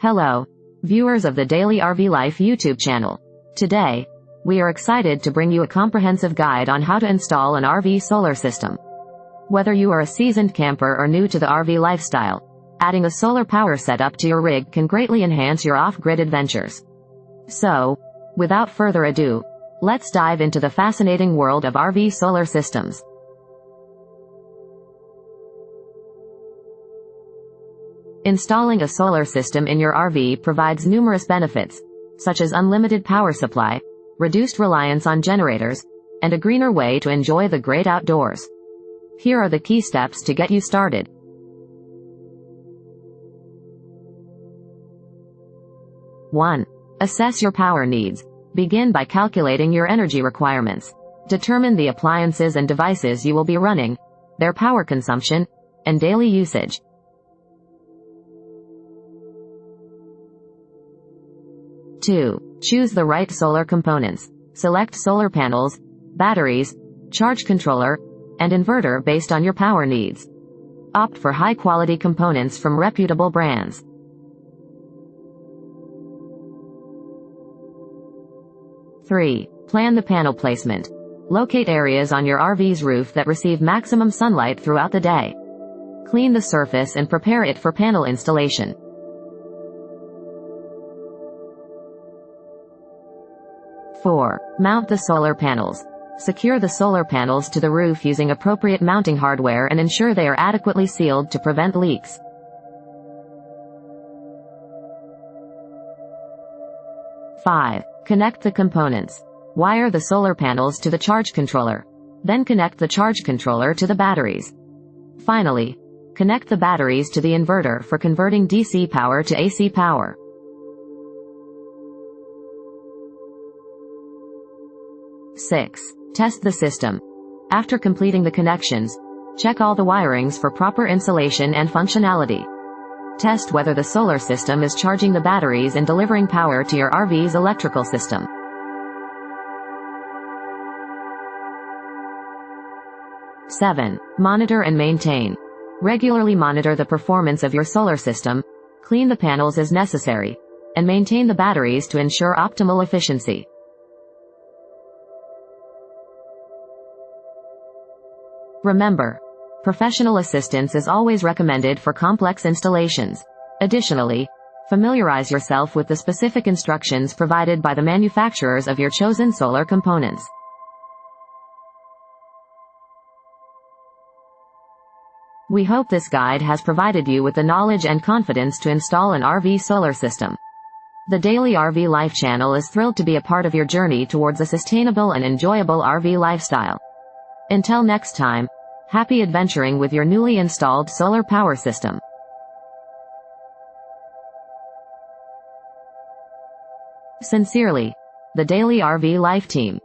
Hello, viewers of the Daily RV Life YouTube channel. Today, we are excited to bring you a comprehensive guide on how to install an RV solar system. Whether you are a seasoned camper or new to the RV lifestyle, adding a solar power setup to your rig can greatly enhance your off-grid adventures. So, without further ado, let's dive into the fascinating world of RV solar systems. Installing a solar system in your RV provides numerous benefits, such as unlimited power supply, reduced reliance on generators, and a greener way to enjoy the great outdoors. Here are the key steps to get you started. One. Assess your power needs. Begin by calculating your energy requirements. Determine the appliances and devices you will be running, their power consumption, and daily usage. 2. Choose the right solar components. Select solar panels, batteries, charge controller, and inverter based on your power needs. Opt for high-quality components from reputable brands. 3. Plan the panel placement. Locate areas on your RV's roof that receive maximum sunlight throughout the day. Clean the surface and prepare it for panel installation. 4. Mount the solar panels. Secure the solar panels to the roof using appropriate mounting hardware and ensure they are adequately sealed to prevent leaks. 5. Connect the components. Wire the solar panels to the charge controller. Then connect the charge controller to the batteries. Finally, connect the batteries to the inverter for converting DC power to AC power. 6. Test the system. After completing the connections, check all the wirings for proper insulation and functionality. Test whether the solar system is charging the batteries and delivering power to your RV's electrical system. 7. Monitor and maintain. Regularly monitor the performance of your solar system, clean the panels as necessary, and maintain the batteries to ensure optimal efficiency. Remember, professional assistance is always recommended for complex installations. Additionally, familiarize yourself with the specific instructions provided by the manufacturers of your chosen solar components. We hope this guide has provided you with the knowledge and confidence to install an RV solar system. The Daily RV Life channel is thrilled to be a part of your journey towards a sustainable and enjoyable RV lifestyle. Until next time, happy adventuring with your newly installed solar power system. Sincerely, the Daily RV Life team.